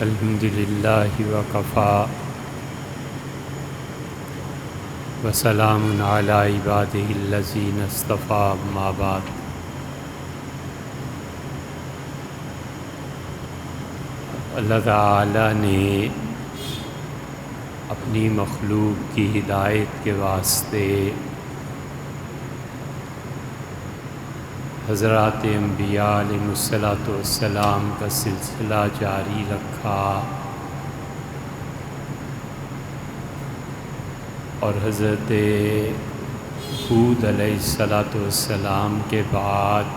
الحمد للہ وکفیٰ وسلام علی عبادہ الذین اصطفیٰ اما بعد۔ اللہ تعالی نے اپنی مخلوق کی ہدایت کے واسطے حضرات انبیاء علیہ الصلوۃ والسلام کا سلسلہ جاری رکھا، اور حضرت ہود علیہ الصلوۃ والسلام کے بعد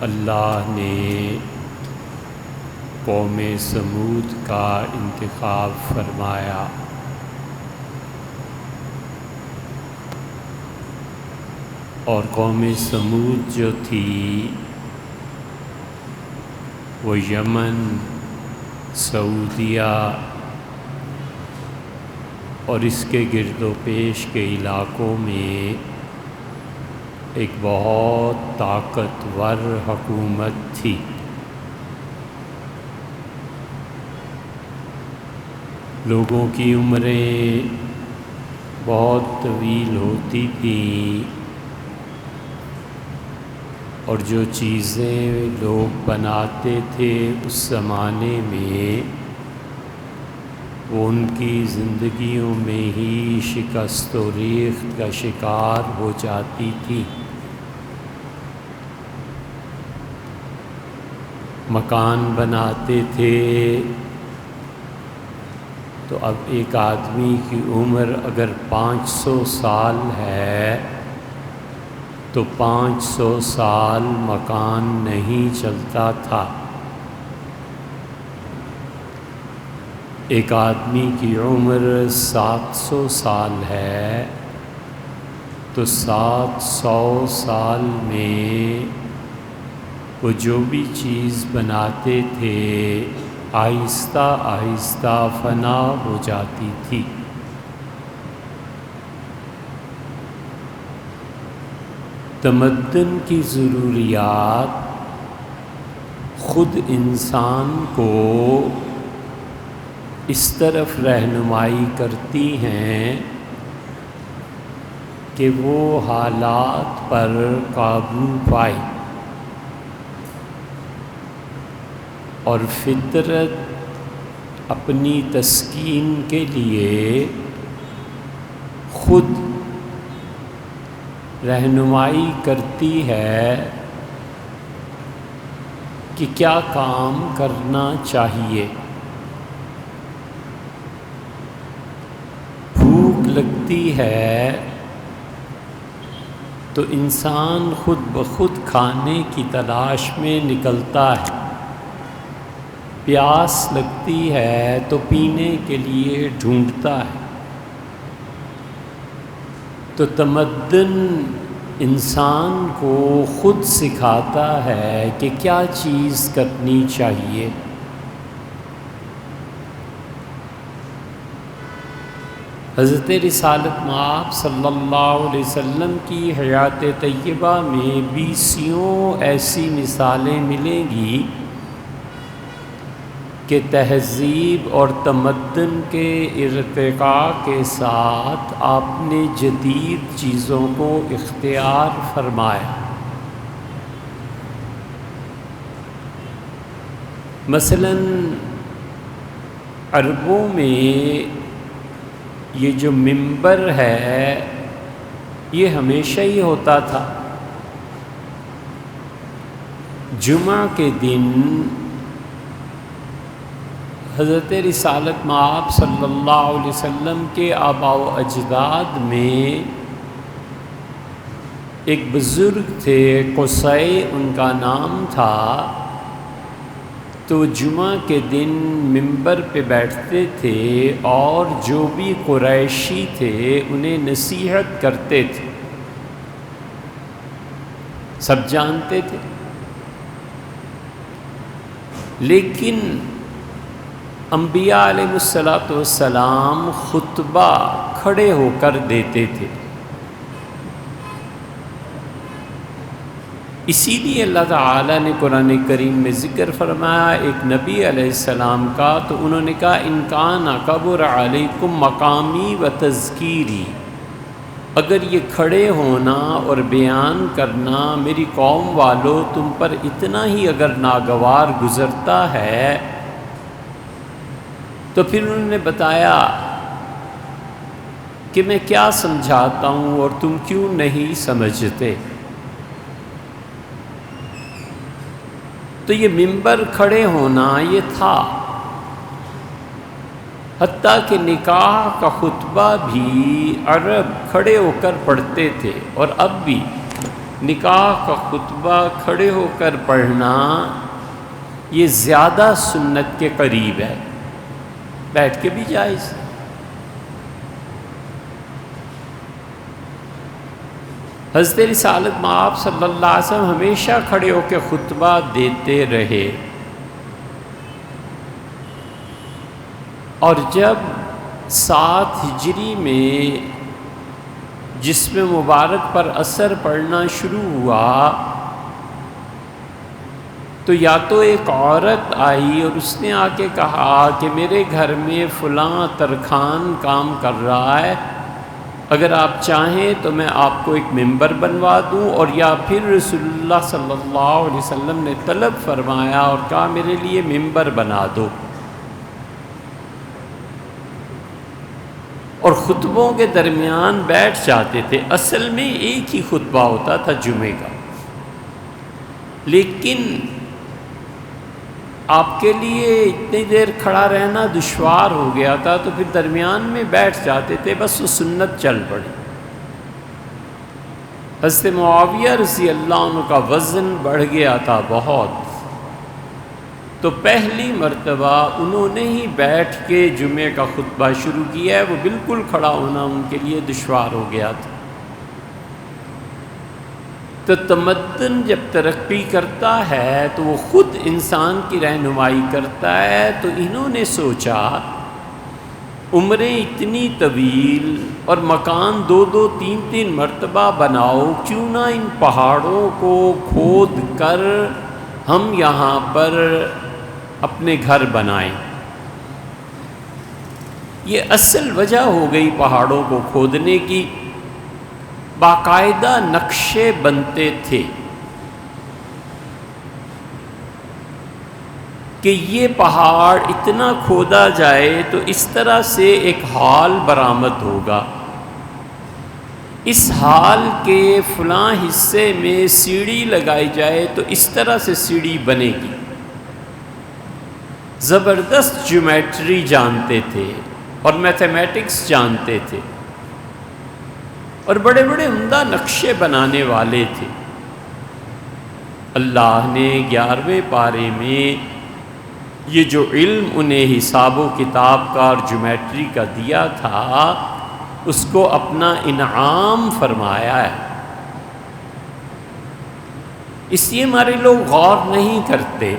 اللہ نے قوم سمود کا انتخاب فرمایا۔ اور قوم سمود جو تھی وہ یمن، سعودیہ اور اس کے گرد و پیش کے علاقوں میں ایک بہت طاقتور حکومت تھی۔ لوگوں کی عمریں بہت طویل ہوتی تھیں، اور جو چیزیں لوگ بناتے تھے اس زمانے میں وہ ان کی زندگیوں میں ہی شکست و ریخت کا شکار ہو جاتی تھی۔ مکان بناتے تھے تو اب ایک آدمی کی عمر اگر 500 سال ہے تو 500 سال مکان نہیں چلتا تھا۔ ایک آدمی کی عمر 700 سال ہے تو 700 سال میں وہ جو بھی چیز بناتے تھے آہستہ آہستہ فنا ہو جاتی تھی۔ تمدن کی ضروریات خود انسان کو اس طرف رہنمائی کرتی ہیں کہ وہ حالات پر قابو پائے، اور فطرت اپنی تسکین کے لیے خود رہنمائی کرتی ہے کہ کیا کام کرنا چاہیے۔ بھوک لگتی ہے تو انسان خود بخود کھانے کی تلاش میں نکلتا ہے، پیاس لگتی ہے تو پینے کے لیے ڈھونڈتا ہے۔ تو تمدن انسان کو خود سکھاتا ہے کہ کیا چیز کرنی چاہیے۔ حضرت رسالت مآب صلی اللہ علیہ وسلم کی حیات طیبہ میں 20 ایسی مثالیں ملیں گی کہ تہذیب اور تمدن کے ارتقاء کے ساتھ آپ نے جدید چیزوں کو اختیار فرمایا۔ مثلاً عربوں میں یہ جو منبر ہے یہ ہمیشہ ہی ہوتا تھا۔ جمعہ کے دن حضرت رسالت مآب صلی اللہ علیہ وسلم کے آباء و اجداد میں ایک بزرگ تھے، قصی ان کا نام تھا، تو جمعہ کے دن منبر پہ بیٹھتے تھے اور جو بھی قریشی تھے انہیں نصیحت کرتے تھے۔ سب جانتے تھے، لیکن انبیاء علیہ الصلوۃ والسلام خطبہ کھڑے ہو کر دیتے تھے۔ اسی لیے اللہ تعالیٰ نے قرآن کریم میں ذکر فرمایا ایک نبی علیہ السلام کا، تو انہوں نے کہا ان کان کبر علیکم مقامی و تذکیری، اگر یہ کھڑے ہونا اور بیان کرنا میری قوم والو تم پر اتنا ہی اگر ناگوار گزرتا ہے، تو پھر انہوں نے بتایا کہ میں کیا سمجھاتا ہوں اور تم کیوں نہیں سمجھتے۔ تو یہ ممبر کھڑے ہونا یہ تھا، حتیٰ کہ نکاح کا خطبہ بھی عرب کھڑے ہو کر پڑھتے تھے، اور اب بھی نکاح کا خطبہ کھڑے ہو کر پڑھنا یہ زیادہ سنت کے قریب ہے، بیٹھ کے بھی جائز۔ حضرت رسالت مآب صلی اللہ علیہ وسلم ہمیشہ کھڑے ہو کے خطبہ دیتے رہے، اور جب 7 ہجری میں جسم مبارک پر اثر پڑنا شروع ہوا تو یا تو ایک عورت آئی اور اس نے آ کے کہا کہ میرے گھر میں فلاں ترخان کام کر رہا ہے، اگر آپ چاہیں تو میں آپ کو ایک ممبر بنوا دوں، اور یا پھر رسول اللہ صلی اللہ علیہ وسلم نے طلب فرمایا اور کہا میرے لیے ممبر بنا دو، اور خطبوں کے درمیان بیٹھ جاتے تھے۔ اصل میں ایک ہی خطبہ ہوتا تھا جمعے کا، لیکن آپ کے لیے اتنی دیر کھڑا رہنا دشوار ہو گیا تھا، تو پھر درمیان میں بیٹھ جاتے تھے، بس وہ سنت چل پڑی۔ حضرت معاویہ رضی اللہ عنہ کا وزن بڑھ گیا تھا بہت، تو پہلی مرتبہ انہوں نے ہی بیٹھ کے جمعے کا خطبہ شروع کیا ہے، وہ بالکل کھڑا ہونا ان کے لیے دشوار ہو گیا تھا۔ تو تمدن جب ترقی کرتا ہے تو وہ خود انسان کی رہنمائی کرتا ہے، تو انہوں نے سوچا عمریں اتنی طویل اور مکان 2 3 مرتبہ بناؤ، کیوں نہ ان پہاڑوں کو کھود کر ہم یہاں پر اپنے گھر بنائیں۔ یہ اصل وجہ ہو گئی پہاڑوں کو کھودنے کی۔ باقاعدہ نقشے بنتے تھے کہ یہ پہاڑ اتنا کھودا جائے تو اس طرح سے ایک ہال برآمد ہوگا، اس ہال کے فلاں حصے میں سیڑھی لگائی جائے تو اس طرح سے سیڑھی بنے گی۔ زبردست جیومیٹری جانتے تھے اور میتھمیٹکس جانتے تھے، اور بڑے بڑے عمدہ نقشے بنانے والے تھے۔ اللہ نے 11ویں پارے میں یہ جو علم انہیں حساب و کتاب کا اور جیومیٹری کا دیا تھا، اس کو اپنا انعام فرمایا ہے۔ اس لیے ہمارے لوگ غور نہیں کرتے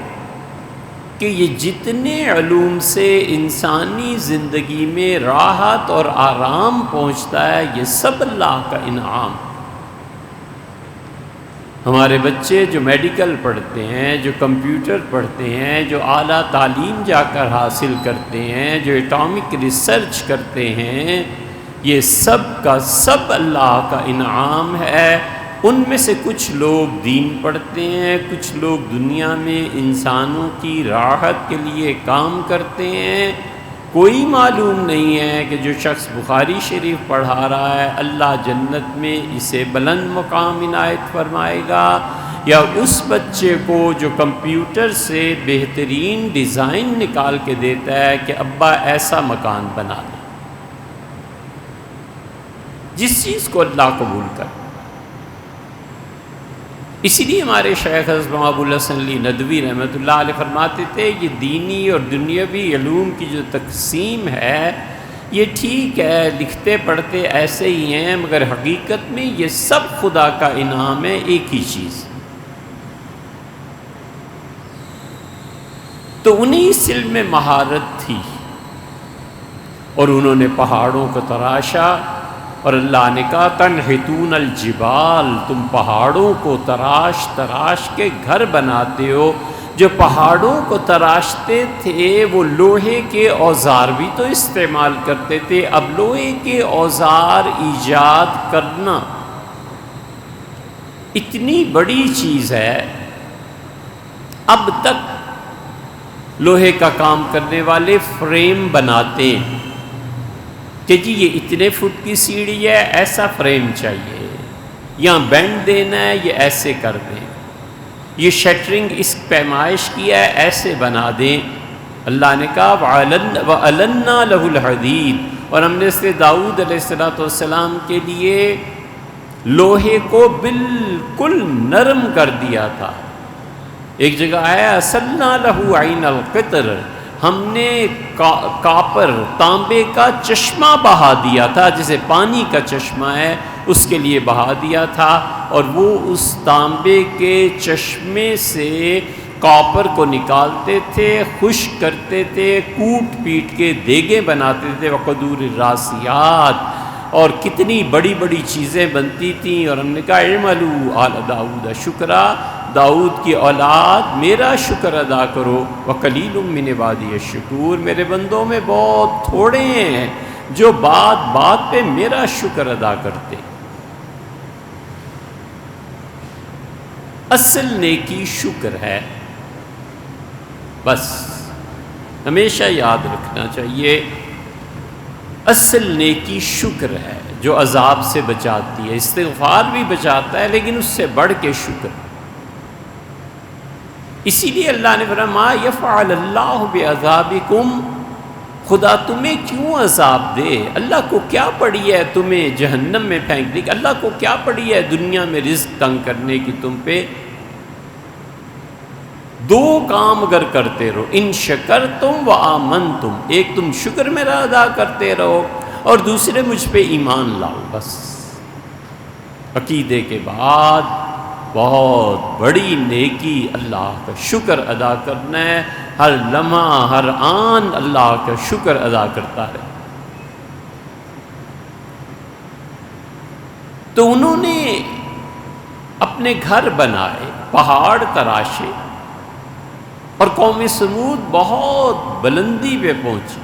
کہ یہ جتنے علوم سے انسانی زندگی میں راحت اور آرام پہنچتا ہے، یہ سب اللہ کا انعام۔ ہمارے بچے جو میڈیکل پڑھتے ہیں، جو کمپیوٹر پڑھتے ہیں، جو اعلیٰ تعلیم جا کر حاصل کرتے ہیں، جو ایٹامک ریسرچ کرتے ہیں، یہ سب کا سب اللہ کا انعام ہے۔ ان میں سے کچھ لوگ دین پڑھتے ہیں، کچھ لوگ دنیا میں انسانوں کی راحت کے لیے کام کرتے ہیں۔ کوئی معلوم نہیں ہے کہ جو شخص بخاری شریف پڑھا رہا ہے اللہ جنت میں اسے بلند مقام عنایت فرمائے گا، یا اس بچے کو جو کمپیوٹر سے بہترین ڈیزائن نکال کے دیتا ہے کہ ابا ایسا مکان بنا دے۔ جس چیز کو اللہ قبول کر۔ اسی لیے ہمارے شیخ حضرت ابو الحسن علی ندوی رحمۃ اللہ علیہ فرماتے تھے یہ دینی اور دنیاوی علوم کی جو تقسیم ہے یہ ٹھیک ہے، لکھتے پڑھتے ایسے ہی ہیں، مگر حقیقت میں یہ سب خدا کا انعام ہے، ایک ہی چیز۔ تو انہیں اس علم میں مہارت تھی، اور انہوں نے پہاڑوں کو تراشا اور اللہ نے کہا تنحتون الجبال، تم پہاڑوں کو تراش تراش کے گھر بناتے ہو۔ جو پہاڑوں کو تراشتے تھے وہ لوہے کے اوزار بھی تو استعمال کرتے تھے، اب لوہے کے اوزار ایجاد کرنا اتنی بڑی چیز ہے، اب تک لوہے کا کام کرنے والے فریم بناتے ہیں کہ جی یہ اتنے فٹ کی سیڑھی ہے، ایسا فریم چاہیے، یہاں بینڈ دینا ہے، یہ ایسے کر دیں، یہ شٹرنگ اس پیمائش کی ہے، ایسے بنا دیں۔ اللہ نے کہا وَأَلَنَّا لَهُ الْحَدِيدَ، اور ہم نے اس داؤد علیہ السلام کے لیے لوہے کو بالکل نرم کر دیا تھا۔ ایک جگہ آیا أَسَلْنَا لَهُ عَيْنَ الْقِطْرِ، ہم نے کاپر تانبے کا چشمہ بہا دیا تھا، جیسے پانی کا چشمہ ہے اس کے لیے بہا دیا تھا، اور وہ اس تانبے کے چشمے سے کاپر کو نکالتے تھے، خشک کرتے تھے، کوٹ پیٹ کے دیگیں بناتے تھے، وقدور الراسیات، اور کتنی بڑی بڑی چیزیں بنتی تھیں۔ اور ہم نے کہا اعملوا آل داؤد شکرا، داؤد کی اولاد میرا شکر ادا کرو، وقلیل من عبادی الشکور، میرے بندوں میں بہت تھوڑے ہیں جو بات بات پہ میرا شکر ادا کرتے۔ اصل نیکی شکر ہے، بس ہمیشہ یاد رکھنا چاہیے، اصل نیکی شکر ہے جو عذاب سے بچاتی ہے۔ استغفار بھی بچاتا ہے لیکن اس سے بڑھ کے شکر۔ اسی لیے اللہ نے فرمایا یفعل اللہ بعذابکم، خدا تمہیں کیوں عذاب دے؟ اللہ کو کیا پڑی ہے تمہیں جہنم میں پھینکنے کی؟ اللہ کو کیا پڑی ہے دنیا میں رزق تنگ کرنے کی تم پہ؟ دو کام اگر کرتے رہو، ان شکرتم و آمنتم، ایک تم شکر میرا ادا کرتے رہو اور دوسرے مجھ پہ ایمان لاؤ، بس۔ عقیدے کے بعد بہت بڑی نیکی اللہ کا شکر ادا کرنا ہے، ہر لمحہ ہر آن اللہ کا شکر ادا کرتا ہے۔ تو انہوں نے اپنے گھر بنائے، پہاڑ تراشے، اور قوم سمود بہت بلندی پہ پہنچی،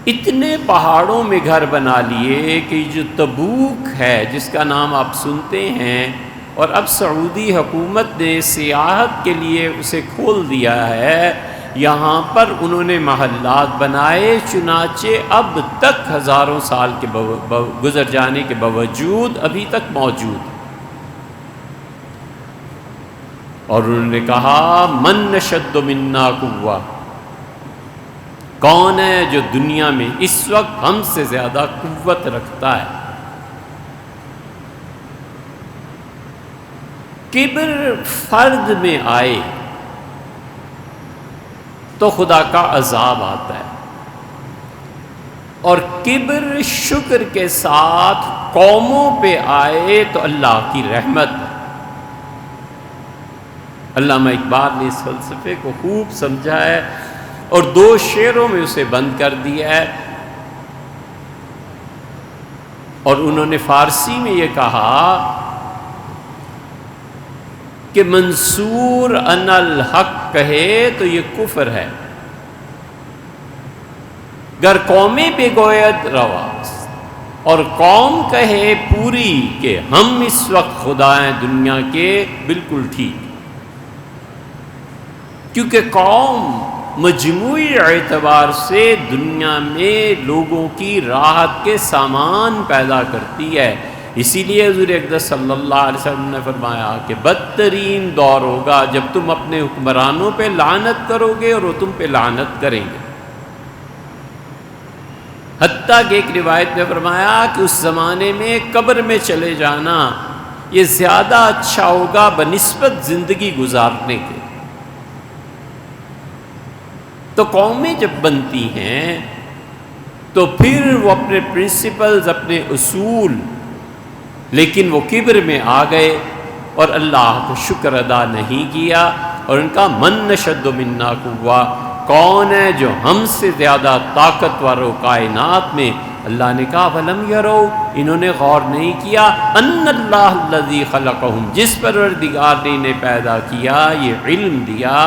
اتنے پہاڑوں میں گھر بنا لیے کہ جو تبوک ہے جس کا نام آپ سنتے ہیں، اور اب سعودی حکومت نے سیاحت کے لیے اسے کھول دیا ہے، یہاں پر انہوں نے محلات بنائے، چنانچہ اب تک ہزاروں سال کے گزر جانے کے باوجود ابھی تک موجود ہے۔ اور انہوں نے کہا من اشد منا قوہ، کون ہے جو دنیا میں اس وقت ہم سے زیادہ قوت رکھتا ہے؟ کبر فرد میں آئے تو خدا کا عذاب آتا ہے، اور کبر شکر کے ساتھ قوموں پہ آئے تو اللہ کی رحمت ہے۔ علامہ اقبال نے اس فلسفے کو خوب سمجھا ہے اور دو شعروں میں اسے بند کر دیا ہے، اور انہوں نے فارسی میں یہ کہا کہ منصور ان الحق کہے تو یہ کفر ہے، گر قومیں بے گوید رواز، اور قوم کہے پوری کہ ہم اس وقت خدا ہیں دنیا کے، بالکل ٹھیک، کیونکہ قوم مجموعی اعتبار سے دنیا میں لوگوں کی راحت کے سامان پیدا کرتی ہے۔ اسی لیے حضور اقدس صلی اللہ علیہ وسلم نے فرمایا کہ بدترین دور ہوگا جب تم اپنے حکمرانوں پہ لعنت کرو گے اور وہ تم پہ لعنت کریں گے۔ حتیٰ کہ ایک روایت میں فرمایا کہ اس زمانے میں قبر میں چلے جانا یہ زیادہ اچھا ہوگا بنسبت زندگی گزارنے کے۔ تو قومیں جب بنتی ہیں تو پھر وہ اپنے پرنسپلز، اپنے اصول، لیکن وہ کبر میں آ گئے اور اللہ کو شکر ادا نہیں کیا، اور ان کا من اشد منا قوہ، کون ہے جو ہم سے زیادہ طاقتور ہو کائنات میں؟ اللہ نے کہا فلم یرو، انہوں نے غور نہیں کیا، ان اللہ الذی خلقہم، جس پروردگار نے انہیں پیدا کیا، یہ علم دیا،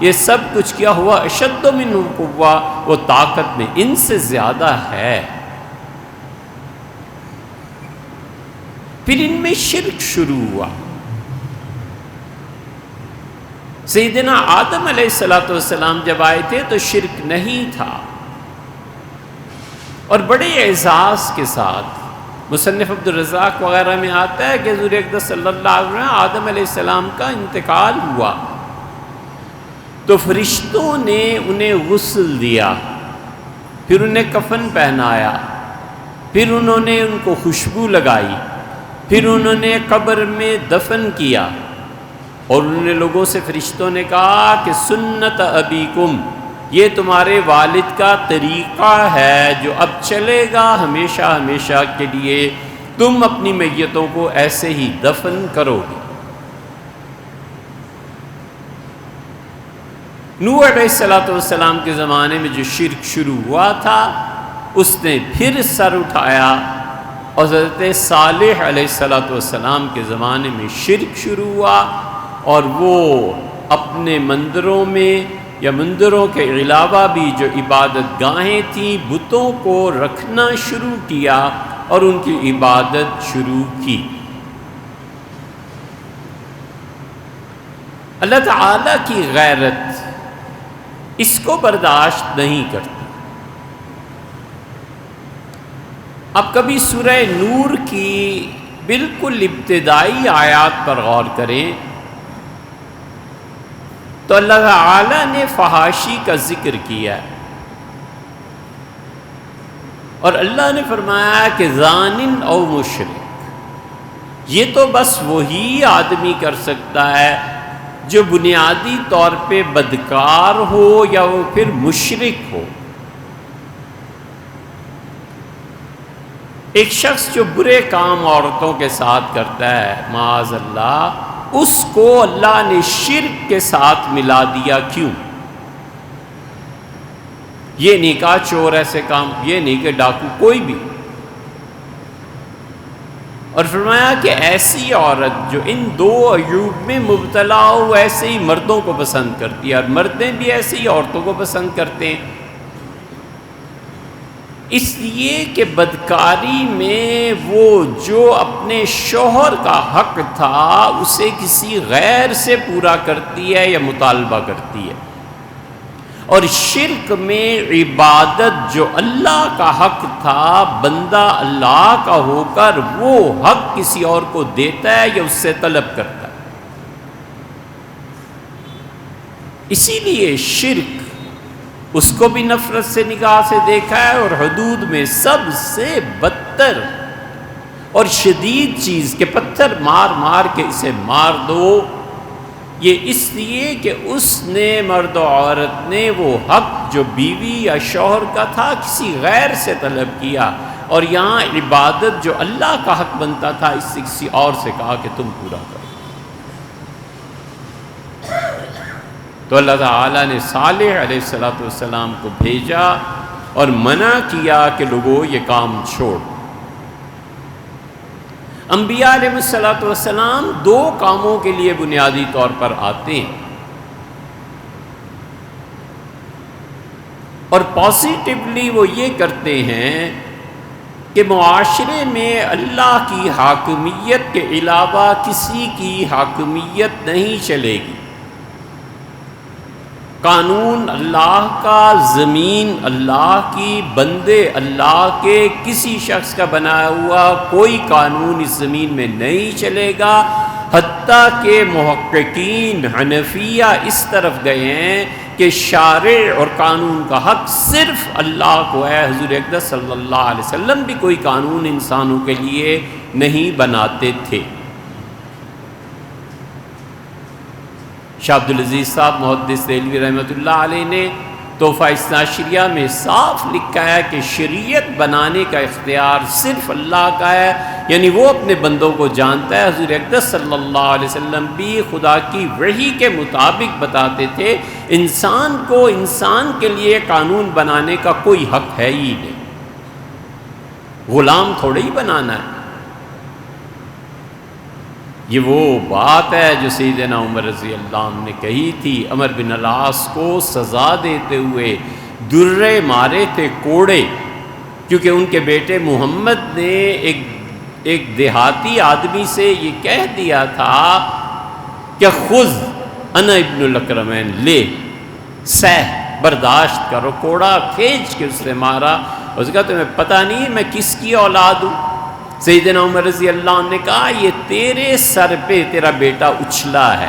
یہ سب کچھ کیا، ہوا اشد منہم قوہ، وہ طاقت میں ان سے زیادہ ہے۔ پھر ان میں شرک شروع ہوا۔ سیدنا آدم علیہ السلام جب آئے تھے تو شرک نہیں تھا، اور بڑے اعزاز کے ساتھ مصنف عبدالرزاق وغیرہ میں آتا ہے کہ حضور اقدس صلی اللہ علیہ وسلم آدم علیہ السلام کا انتقال ہوا تو فرشتوں نے انہیں غسل دیا، پھر انہیں کفن پہنایا، پھر انہوں نے ان کو خوشبو لگائی، پھر انہوں نے قبر میں دفن کیا، اور انہوں نے لوگوں سے، فرشتوں نے کہا کہ سنت ابیکم، یہ تمہارے والد کا طریقہ ہے جو اب چلے گا ہمیشہ ہمیشہ کے لیے، تم اپنی میتوں کو ایسے ہی دفن کرو گے۔ نوح علیہ السلام کے زمانے میں جو شرک شروع ہوا تھا اس نے پھر سر اٹھایا، اور حضرت صالح علیہ السلام کے زمانے میں شرک شروع ہوا، اور وہ اپنے مندروں میں یا مندروں کے علاوہ بھی جو عبادت گاہیں تھیں بتوں کو رکھنا شروع کیا اور ان کی عبادت شروع کی۔ اللہ تعالیٰ کی غیرت اس کو برداشت نہیں کرتی۔ اب کبھی سورہ نور کی بالکل ابتدائی آیات پر غور کریں تو اللہ تعالیٰ نے فحاشی کا ذکر کیا ہے، اور اللہ نے فرمایا کہ زانن او مشرک، یہ تو بس وہی آدمی کر سکتا ہے جو بنیادی طور پہ بدکار ہو یا وہ پھر مشرک ہو۔ ایک شخص جو برے کام عورتوں کے ساتھ کرتا ہے معاذ اللہ، اس کو اللہ نے شرک کے ساتھ ملا دیا، کیوں؟ یہ نہیں کہا چور ایسے کام، یہ نہیں کہ ڈاکو، کوئی بھی، اور فرمایا کہ ایسی عورت جو ان دو عیوب میں مبتلا ہو ایسے ہی مردوں کو پسند کرتی ہے، اور مردیں بھی ایسے ہی عورتوں کو پسند کرتے ہیں، اس لیے کہ بدکاری میں وہ جو اپنے شوہر کا حق تھا اسے کسی غیر سے پورا کرتی ہے یا مطالبہ کرتی ہے، اور شرک میں عبادت جو اللہ کا حق تھا بندہ اللہ کا ہو کر وہ حق کسی اور کو دیتا ہے یا اس سے طلب کرتا ہے۔ اسی لیے شرک اس کو بھی نفرت سے نگاہ سے دیکھا ہے، اور حدود میں سب سے بدتر اور شدید چیز کہ پتھر مار مار کے اسے مار دو، یہ اس لیے کہ اس نے مرد و عورت نے وہ حق جو بیوی یا شوہر کا تھا کسی غیر سے طلب کیا، اور یہاں عبادت جو اللہ کا حق بنتا تھا اس سے کسی اور سے کہا کہ تم پورا کرو۔ تو اللہ تعالیٰ نے صالح علیہ السلام کو بھیجا اور منع کیا کہ لوگوں یہ کام چھوڑ۔ انبیاء علیہ السلام دو کاموں کے لیے بنیادی طور پر آتے ہیں، اور پازیٹیولی وہ یہ کرتے ہیں کہ معاشرے میں اللہ کی حاکمیت کے علاوہ کسی کی حاکمیت نہیں چلے گی۔ قانون اللہ کا، زمین اللہ کی، بندے اللہ کے، کسی شخص کا بنایا ہوا کوئی قانون اس زمین میں نہیں چلے گا، حتیٰ کہ محققین حنفیہ اس طرف گئے ہیں کہ شارع اور قانون کا حق صرف اللہ کو ہے۔ حضور اقدس صلی اللہ علیہ وسلم بھی کوئی قانون انسانوں کے لیے نہیں بناتے تھے۔ شاہ عبدالعزیز صاحب محدث دہلوی رحمۃ اللہ علیہ نے تحفہ اثنا عشریہ میں صاف لکھا ہے کہ شریعت بنانے کا اختیار صرف اللہ کا ہے، یعنی وہ اپنے بندوں کو جانتا ہے۔ حضور اقدس صلی اللہ علیہ وسلم بھی خدا کی وحی کے مطابق بتاتے تھے، انسان کو انسان کے لیے قانون بنانے کا کوئی حق ہے ہی نہیں۔ غلام تھوڑے ہی بنانا ہے۔ یہ وہ بات ہے جو سیدنا عمر رضی اللہ عنہ نے کہی تھی عمر بن العاص کو سزا دیتے ہوئے۔ درے مارے تھے کوڑے، کیونکہ ان کے بیٹے محمد نے ایک دیہاتی آدمی سے یہ کہہ دیا تھا کہ خذ انا ابن الاکرمین، لے سہ برداشت کرو۔ کوڑا کھینچ کے اس نے مارا، اس نے کہا تمہیں پتہ نہیں میں کس کی اولاد ہوں؟ سیدنا عمر رضی اللہ عنہ نے کہا یہ تیرے سر پہ تیرا بیٹا اچھلا ہے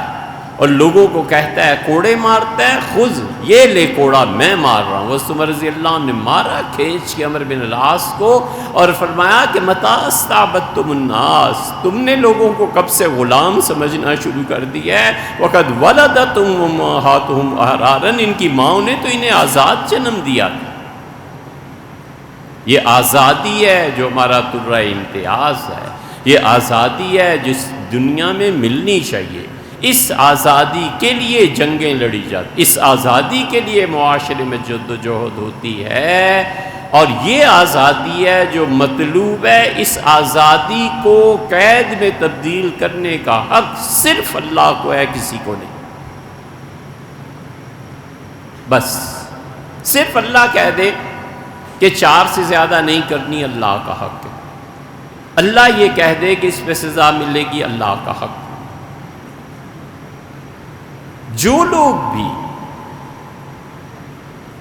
اور لوگوں کو کہتا ہے کوڑے مارتا ہے، خذ یہ لے کوڑا میں مار رہا ہوں۔ عمر رضی اللہ عنہ نے مارا کھینچ کے عمر بن العاص کو، اور فرمایا کہ متی استعبدتم الناس، تم نے لوگوں کو کب سے غلام سمجھنا شروع کر دیا ہے؟ وقد ولدتہم امہاتہم احرارا، ان کی ماؤں نے تو انہیں آزاد جنم دیا تھا۔ یہ آزادی ہے جو ہمارا طرہ امتیاز ہے، یہ آزادی ہے جس دنیا میں ملنی چاہیے۔ اس آزادی کے لیے جنگیں لڑی جاتی، اس آزادی کے لیے معاشرے میں جدوجہد ہوتی ہے، اور یہ آزادی ہے جو مطلوب ہے۔ اس آزادی کو قید میں تبدیل کرنے کا حق صرف اللہ کو ہے، کسی کو نہیں۔ بس صرف اللہ کہہ دے کہ 4 سے زیادہ نہیں کرنی، اللہ کا حق ہے۔ اللہ یہ کہہ دے کہ اس پہ سزا ملے گی، اللہ کا حق ہے۔ جو لوگ بھی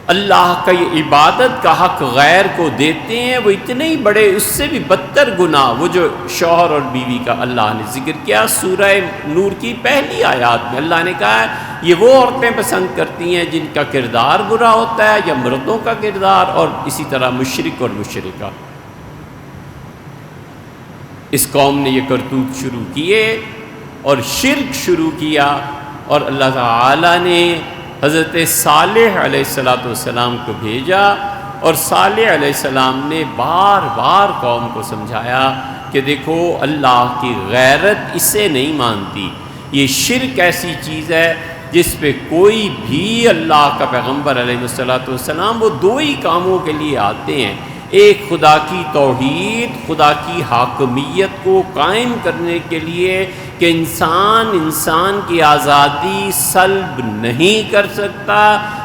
اللہ کا یہ عبادت کا حق غیر کو دیتے ہیں، وہ اتنے ہی بڑے، اس سے بھی بدتر گناہ، وہ جو شوہر اور بیوی کا اللہ نے ذکر کیا سورہ نور کی پہلی آیات میں۔ اللہ نے کہا ہے یہ وہ عورتیں پسند کرتی ہیں جن کا کردار برا ہوتا ہے، یا مردوں کا کردار، اور اسی طرح مشرک اور مشرکہ۔ اس قوم نے یہ کرتوت شروع کیے اور شرک شروع کیا، اور اللہ تعالیٰ نے حضرت صالح علیہ السلام کو بھیجا، اور صالح علیہ السلام نے بار بار قوم کو سمجھایا کہ دیکھو اللہ کی غیرت اسے نہیں مانتی۔ یہ شرک ایسی چیز ہے جس پہ کوئی بھی اللہ کا پیغمبر علیہ السلام وہ 2 ہی کاموں کے لیے آتے ہیں، ایک خدا کی توحید، خدا کی حاکمیت کو قائم کرنے کے لیے کہ انسان کی آزادی سلب نہیں کر سکتا،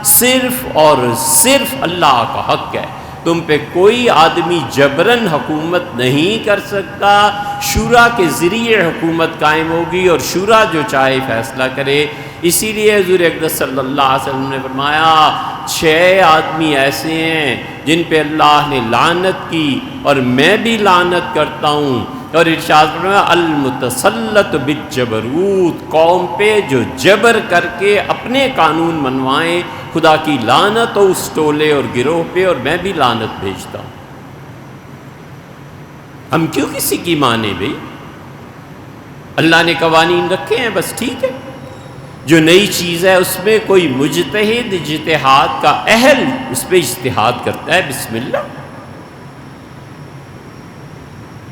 صرف اور صرف اللہ کا حق ہے۔ تم پہ کوئی آدمی جبراً حکومت نہیں کر سکتا، شورا کے ذریعے حکومت قائم ہوگی، اور شورا جو چاہے فیصلہ کرے۔ اسی لیے حضور اقدس صلی اللہ علیہ وسلم نے فرمایا 6 آدمی ایسے ہیں جن پہ اللہ نے لعنت کی، اور میں بھی لعنت کرتا ہوں، اور ارشاد فرمایا المتسلط بالجبروت، قوم پہ جو جبر کر کے اپنے قانون منوائیں، خدا کی لعنت ہو اس ٹولے اور گروہ پہ، اور میں بھی لعنت بھیجتا ہوں۔ ہم کیوں کسی کی مانیں بھئی؟ اللہ نے قوانین رکھے ہیں، بس ٹھیک ہے۔ جو نئی چیز ہے اس میں کوئی مجتہد اجتہاد کا اہل اس پہ اجتہاد کرتا ہے، بسم اللہ،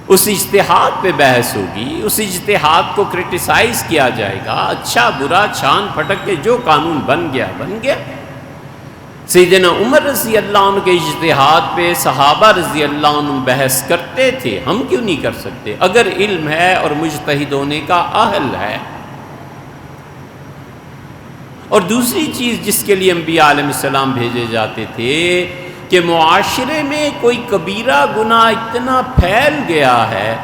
اس اجتہاد پہ بحث ہوگی، اس اجتہاد کو کرٹیسائز کیا جائے گا، اچھا برا چھان پھٹک کے جو قانون بن گیا بن گیا۔ سیدنا عمر رضی اللہ عنہ کے اجتہاد پہ صحابہ رضی اللہ عنہ بحث کرتے تھے، ہم کیوں نہیں کر سکتے اگر علم ہے اور مجتہد ہونے کا اہل ہے؟ اور دوسری چیز جس کے لیے انبیاء علیہ السلام بھیجے جاتے تھے کہ معاشرے میں کوئی کبیرہ گناہ اتنا پھیل گیا ہے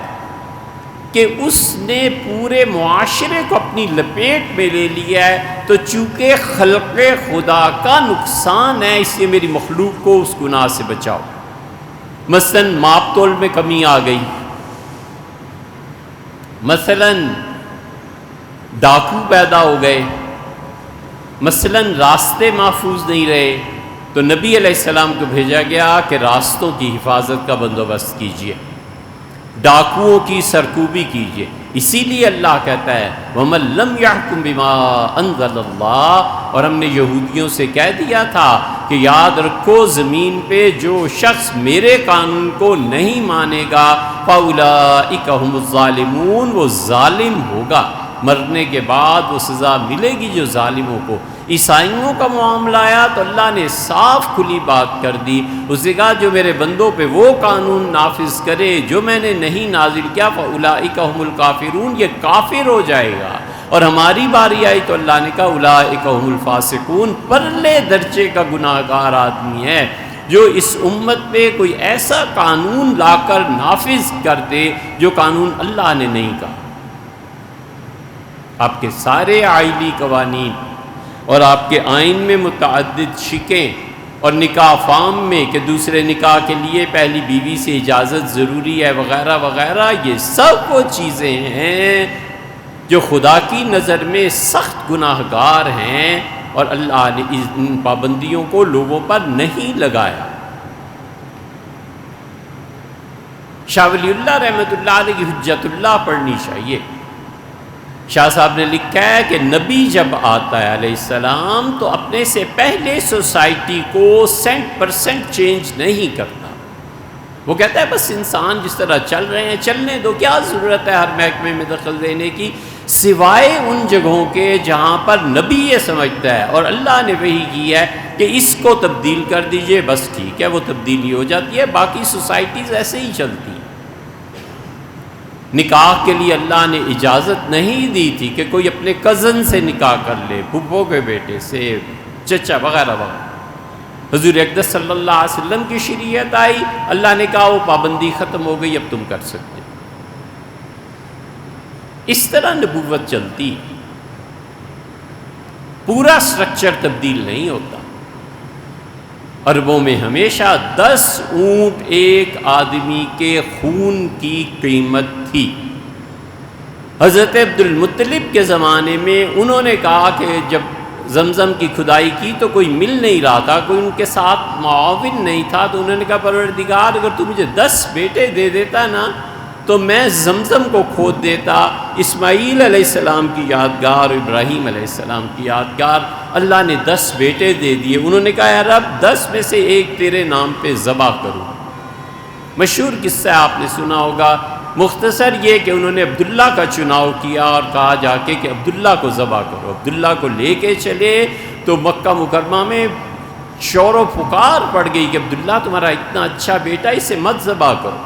کہ اس نے پورے معاشرے کو اپنی لپیٹ میں لے لیا ہے، تو چونکہ خلق خدا کا نقصان ہے اس لیے میری مخلوق کو اس گناہ سے بچاؤ۔ مثلا ماپ تول میں کمی آ گئی، مثلا ڈاکو پیدا ہو گئے، مثلا راستے محفوظ نہیں رہے، تو نبی علیہ السلام کو بھیجا گیا کہ راستوں کی حفاظت کا بندوبست کیجیے، ڈاکوؤں کی سرکوبی کیجیے۔ اسی لیے اللہ کہتا ہے وَمَن لَّمْ يَحْكُم بِمَا أَنزَلَ اللَّهُ، اور ہم نے یہودیوں سے کہہ دیا تھا کہ یاد رکھو زمین پہ جو شخص میرے قانون کو نہیں مانے گا فَأُولَٰئِكَ هُمُ الظَّالِمُونَ، وہ ظالم ہوگا، مرنے کے بعد وہ سزا ملے گی جو ظالموں کو۔ عیسائیوں کا معاملہ آیا تو اللہ نے صاف کھلی بات کر دی، اس نے کہا جو میرے بندوں پہ وہ قانون نافذ کرے جو میں نے نہیں نازل کیا فَأُولَٰئِکَ هُمُ الْکَافِرُونَ، یہ کافر ہو جائے گا۔ اور ہماری باری آئی تو اللہ نے کہا اولئک هم الفاسقون، پرلے درجے کا گناہ گار آدمی ہے جو اس امت پہ کوئی ایسا قانون لا کر نافذ کر دے جو قانون اللہ نے نہیں کہا۔ آپ کے سارے آئلی قوانین اور آپ کے آئین میں متعدد شکیں اور نکاح فام میں کہ دوسرے نکاح کے لیے پہلی بیوی سے اجازت ضروری ہے وغیرہ وغیرہ، یہ سب وہ چیزیں ہیں جو خدا کی نظر میں سخت گناہ گار ہیں اور اللہ نے ان پابندیوں کو لوگوں پر نہیں لگایا۔ شاہ ولی اللہ رحمۃ اللہ علیہ کی حجت اللہ پڑھنی چاہیے۔ شاہ صاحب نے لکھا ہے کہ نبی جب آتا ہے علیہ السلام تو اپنے سے پہلے سوسائٹی کو 100% چینج نہیں کرتا، وہ کہتا ہے بس انسان جس طرح چل رہے ہیں چلنے دو، کیا ضرورت ہے ہر محکمے میں دخل دینے کی، سوائے ان جگہوں کے جہاں پر نبی یہ سمجھتا ہے اور اللہ نے وحی کی ہے کہ اس کو تبدیل کر دیجئے، بس ٹھیک ہے وہ تبدیلی ہو جاتی ہے، باقی سوسائٹیز ایسے ہی چلتی ہیں۔ نکاح کے لیے اللہ نے اجازت نہیں دی تھی کہ کوئی اپنے کزن سے نکاح کر لے، پھپھو کے بیٹے سے، چچا وغیرہ وغیرہ۔ حضور اقدس صلی اللہ علیہ وسلم کی شریعت آئی، اللہ نے کہا وہ پابندی ختم ہو گئی، اب تم کر سکتے۔ اس طرح نبوت چلتی، پورا سٹرکچر تبدیل نہیں ہوتا۔ عربوں میں ہمیشہ 10 اونٹ ایک آدمی کے خون کی قیمت تھی۔ حضرت عبد المطلب کے زمانے میں انہوں نے کہا کہ جب زمزم کی کھدائی کی تو کوئی مل نہیں رہا تھا، کوئی ان کے ساتھ معاون نہیں تھا، تو انہوں نے کہا پروردگار اگر تو مجھے 10 بیٹے دے دیتا نا تو میں زمزم کو کھود دیتا۔ اسماعیل علیہ السلام کی یادگار، ابراہیم علیہ السلام کی یادگار، اللہ نے 10 بیٹے دے دیے۔ انہوں نے کہا یا رب 10 میں سے ایک تیرے نام پہ ذبح کروں۔ مشہور قصہ آپ نے سنا ہوگا، مختصر یہ کہ انہوں نے عبداللہ کا چناؤ کیا اور کہا جا کے کہ عبداللہ کو ذبح کرو۔ عبداللہ کو لے کے چلے تو مکہ مکرمہ میں شور و پکار پڑ گئی کہ عبداللہ تمہارا اتنا اچھا بیٹا، اسے مت ذبح کرو۔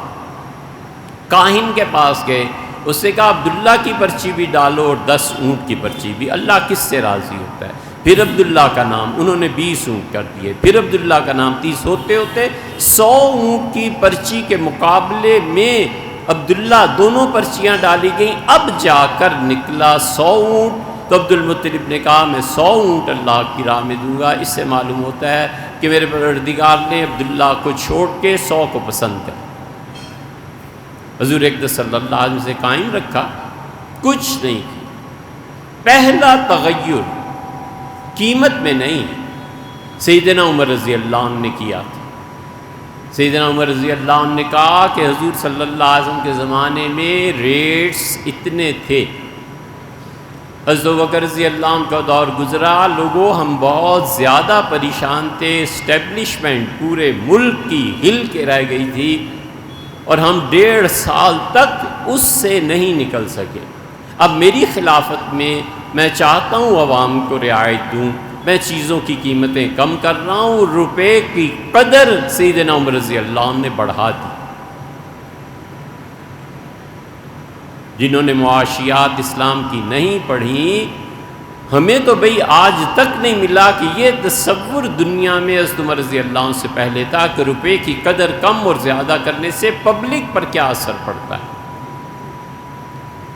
کاہن کے پاس گئے، اس نے کہا عبداللہ کی پرچی بھی ڈالو اور 10 اونٹ کی پرچی بھی، اللہ کس سے راضی ہوتا ہے۔ پھر عبداللہ کا نام انہوں نے 20 اونٹ کر دیے، پھر عبداللہ کا نام 30، ہوتے ہوتے 100 اونٹ کی پرچی کے مقابلے میں عبداللہ دونوں پرچیاں ڈالی گئیں، اب جا کر نکلا 100 اونٹ۔ تو عبد المطلب نے کہا میں 100 اونٹ اللہ کی راہ میں دوں گا۔ اس سے معلوم ہوتا ہے کہ میرے پروردگار نے عبداللہ کو چھوڑ کے 100 کو پسند کر۔ حضور اقدس صلی اللہ علیہ وسلم سے قائم رکھا، کچھ نہیں کیا۔ پہلا تغیر قیمت میں نہیں، سیدنا عمر رضی اللہ عنہ نے کیا تھا۔ سیدنا عمر رضی اللہ عنہ نے کہا کہ حضور صلی اللہ علیہ وسلم کے زمانے میں ریٹس اتنے تھے، حضرت ابوبکر رضی اللہ عنہ کا دور گزرا، لوگوں ہم بہت زیادہ پریشان تھے، اسٹیبلشمنٹ پورے ملک کی ہل کے رہ گئی تھی اور ہم 1.5 سال تک اس سے نہیں نکل سکے۔ اب میری خلافت میں میں چاہتا ہوں عوام کو رعایت دوں، میں چیزوں کی قیمتیں کم کر رہا ہوں، روپے کی قدر سیدنا عمر رضی اللہ عنہ نے بڑھا دی۔ جنہوں نے معاشیات اسلام کی نہیں پڑھی، ہمیں تو بھئی آج تک نہیں ملا کہ یہ تصور دنیا میں حضرت عمر رضی اللہ عنہ سے پہلے تھا کہ روپے کی قدر کم اور زیادہ کرنے سے پبلک پر کیا اثر پڑتا ہے،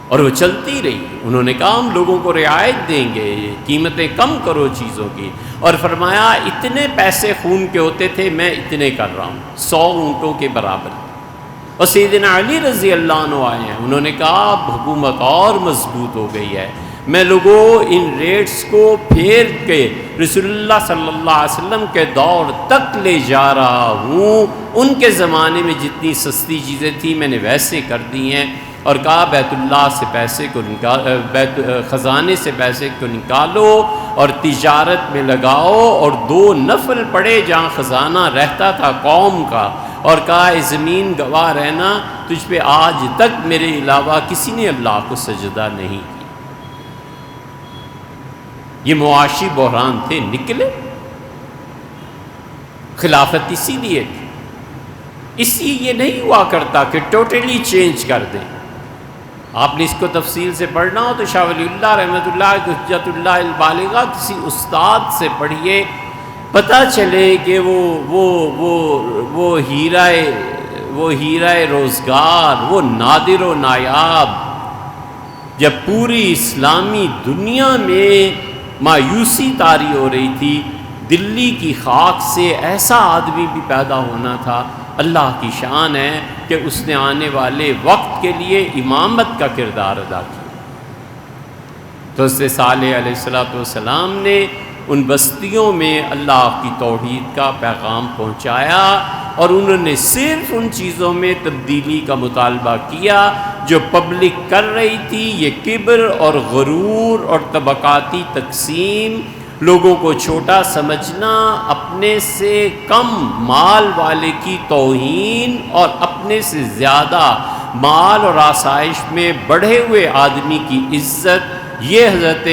اور وہ چلتی رہی۔ انہوں نے کہا ہم لوگوں کو رعایت دیں گے، قیمتیں کم کرو چیزوں کی، اور فرمایا اتنے پیسے خون کے ہوتے تھے میں اتنے کر رہا ہوں، 100 اونٹوں کے برابر۔ اور سیدنا علی رضی اللہ عنہ آئے ہیں، انہوں نے کہا اب حکومت اور مضبوط ہو گئی ہے، میں لوگوں ان ریٹس کو پھیر کے رسول اللہ صلی اللہ علیہ وسلم کے دور تک لے جا رہا ہوں، ان کے زمانے میں جتنی سستی چیزیں تھیں میں نے ویسے کر دی ہیں، اور کہا بیت اللہ سے پیسے کو خزانے سے پیسے کو نکالو اور تجارت میں لگاؤ، اور 2 نفل پڑے جہاں خزانہ رہتا تھا قوم کا، اور کہا اے زمین گواہ رہنا تجھ پہ آج تک میرے علاوہ کسی نے اللہ کو سجدہ نہیں کیا۔ یہ معاشی بحران تھے، نکلے۔ خلافت اسی لیے تھی، اس لیے یہ نہیں ہوا کرتا کہ ٹوٹلی چینج کر دیں۔ آپ نے اس کو تفصیل سے پڑھنا ہو تو شاہ ولی اللہ رحمۃ اللہ کی حجت اللہ البالغہ کسی استاد سے پڑھیے، پتہ چلے کہ وہ ہیرہ روزگار، وہ نادر و نایاب، جب پوری اسلامی دنیا میں مایوسی طاری ہو رہی تھی، دلی کی خاک سے ایسا آدمی بھی پیدا ہونا تھا۔ اللہ کی شان ہے کہ اس نے آنے والے وقت کے لیے امامت کا کردار ادا کیا۔ تو اس سے صالح علیہ السلام نے ان بستیوں میں اللہ کی توحید کا پیغام پہنچایا، اور انہوں نے صرف ان چیزوں میں تبدیلی کا مطالبہ کیا جو پبلک کر رہی تھی۔ یہ کبر اور غرور اور طبقاتی تقسیم، لوگوں کو چھوٹا سمجھنا، اپنے سے کم مال والے کی توہین اور اپنے سے زیادہ مال اور آسائش میں بڑھے ہوئے آدمی کی عزت، یہ حضرت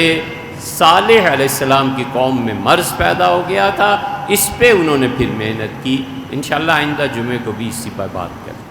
صالح علیہ السلام کی قوم میں مرض پیدا ہو گیا تھا۔ اس پہ انہوں نے پھر محنت کی۔ انشاءاللہ آئندہ جمعے کو بھی اسی پر بات کریں۔